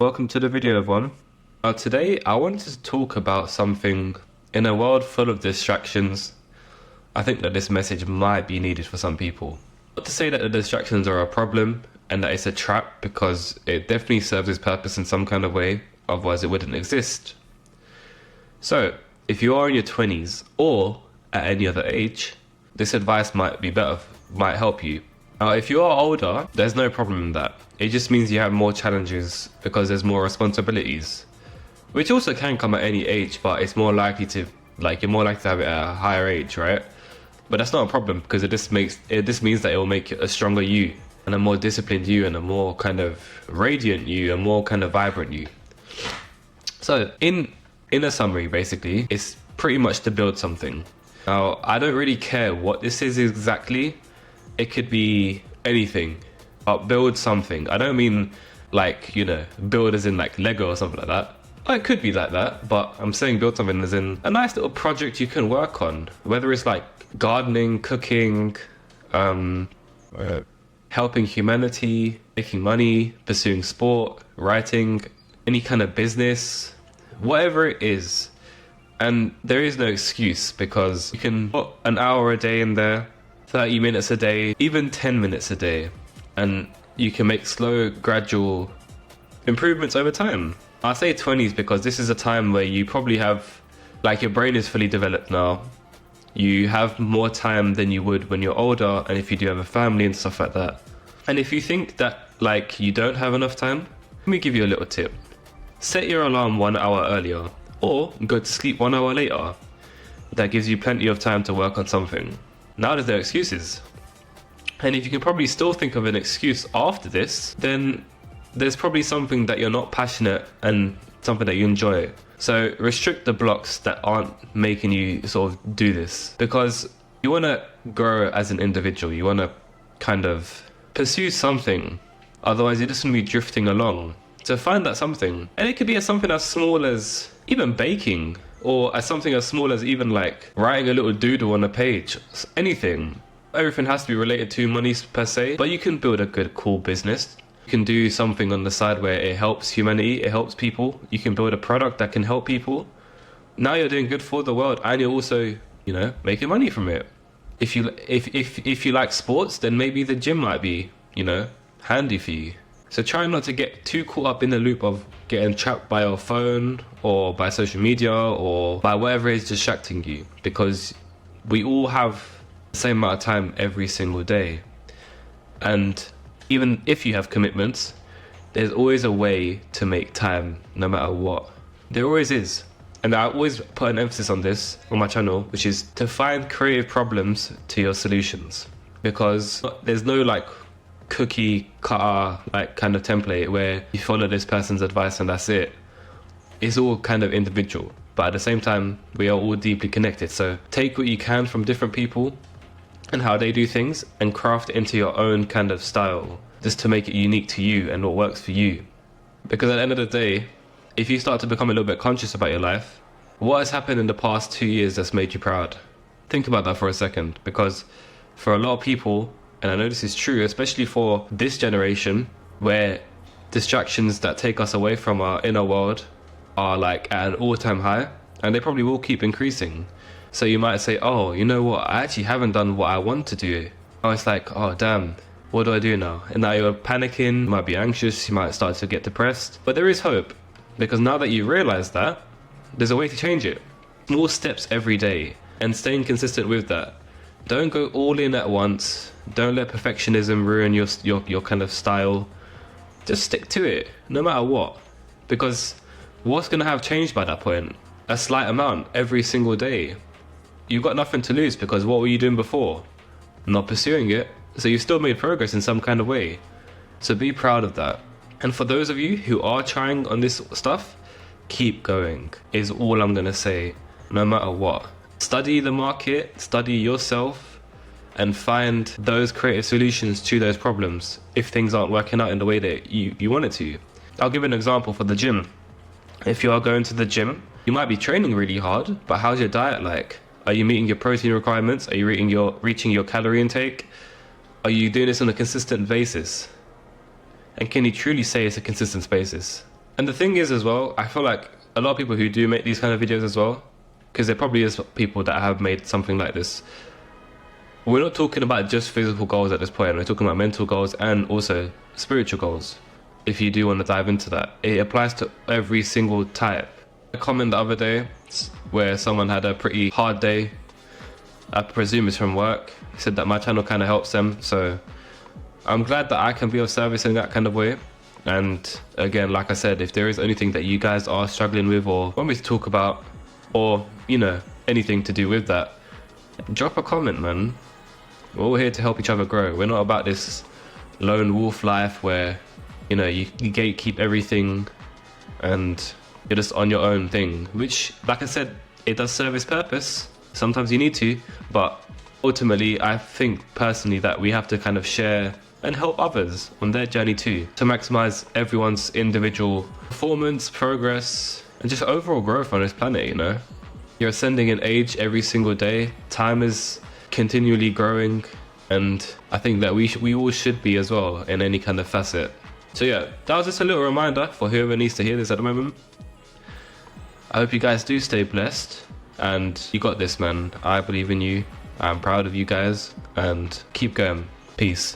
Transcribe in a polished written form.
Welcome to the video, everyone. Now today I wanted to talk about something in a world full of distractions. I think that this message might be needed for some people. Not to say that the distractions are a problem and that it's a trap, because it definitely serves its purpose in some kind of way, otherwise it wouldn't exist. So if you are in your 20s or at any other age, this advice might be better, might help you. Now if you are older, there's no problem in that. It just means you have more challenges because there's more responsibilities, which also can come at any age, but it's more likely to, you're more likely to have it at a higher age, right? But that's not a problem, because it just means that it will make a stronger you and a more disciplined you and a more kind of radiant you, a more kind of vibrant you. So in a summary, basically, it's pretty much to build something. Now, I don't really care what this is exactly. It could be anything. Build something. I don't mean build as in like Lego or something like that. It could be like that, but I'm saying build something as in a nice little project you can work on, whether it's like gardening, cooking, helping humanity, making money, pursuing sport, writing, any kind of business, whatever it is. And there is no excuse, because you can put an hour a day in there, 30 minutes a day, even 10 minutes a day, and you can make slow, gradual improvements over time. I say 20s because this is a time where you probably have, your brain is fully developed now. You have more time than you would when you're older, and if you do have a family and stuff like that. And if you think that, you don't have enough time, let me give you a little tip. Set your alarm 1 hour earlier, or go to sleep 1 hour later. That gives you plenty of time to work on something. Now there's no excuses. And if you can probably still think of an excuse after this, then there's probably something that you're not passionate and something that you enjoy. So restrict the blocks that aren't making you sort of do this, because you want to grow as an individual. You want to kind of pursue something. Otherwise you're just going to be drifting along. So find that something. And it could be as something as small as even baking, or as something as small as even writing a little doodle on a page. Anything. Everything has to be related to money per se, but you can build a good, cool business. You can do something on the side where it helps humanity, it helps people. You can build a product that can help people. Now you're doing good for the world, and you're also, making money from it. If you like sports, then maybe the gym might be, handy for you. So try not to get too caught up in the loop of getting trapped by your phone or by social media or by whatever is distracting you, because we all have the same amount of time every single day. And even if you have commitments, there's always a way to make time, no matter what. There always is. And I always put an emphasis on this on my channel, which is to find creative problems to your solutions. Because there's no cookie cutter kind of template where you follow this person's advice and that's it. It's all kind of individual, but at the same time we are all deeply connected. So take what you can from different people and how they do things and craft it into your own kind of style, just to make it unique to you and what works for you. Because at the end of the day, if you start to become a little bit conscious about your life, what has happened in the past 2 years that's made you proud? Think about that for a second, because for a lot of people, and I know this is true, especially for this generation, where distractions that take us away from our inner world are at an all-time high, and they probably will keep increasing. So you might say, oh, you know what, I actually haven't done what I want to do. Oh, it's oh damn, what do I do now? And now you're panicking, you might be anxious, you might start to get depressed. But there is hope, because now that you realize that, there's a way to change it. Small steps every day, and staying consistent with that. Don't go all in at once. Don't let perfectionism ruin your kind of style. Just stick to it, no matter what. Because what's going to have changed by that point? A slight amount every single day. You've got nothing to lose, because what were you doing before? Not pursuing it. So you still made progress in some kind of way. So be proud of that. And for those of you who are trying on this stuff, keep going is all I'm going to say, no matter what. Study the market, study yourself, and find those creative solutions to those problems if things aren't working out in the way that you want it to. I'll give an example for the gym. If you are going to the gym, you might be training really hard, but how's your diet like? Are you meeting your protein requirements? Are you reaching your calorie intake? Are you doing this on a consistent basis? And can you truly say it's a consistent basis? And the thing is as well, I feel like a lot of people who do make these kind of videos as well, because there probably is people that have made something like this, we're not talking about just physical goals at this point. We're talking about mental goals and also spiritual goals. If you do want to dive into that, it applies to every single type. A comment the other day where someone had a pretty hard day, I presume it's from work. He said that my channel kind of helps them, so I'm glad that I can be of service in that kind of way. And again, like I said, if there is anything that you guys are struggling with or want me to talk about, or you know, anything to do with that, drop a comment, man. We're all here to help each other grow. We're not about this lone wolf life where, you know, you gatekeep everything and you're just on your own thing, which, like I said, it does serve its purpose. Sometimes you need to, but ultimately I think personally that we have to kind of share and help others on their journey too, to maximize everyone's individual performance, progress, and just overall growth on this planet, you know. You're ascending in age every single day. Time is continually growing, and I think that we all should be as well in any kind of facet. So yeah, that was just a little reminder for whoever needs to hear this at the moment. I hope you guys do stay blessed, and you got this, man. I believe in you. I'm proud of you guys, and keep going. Peace.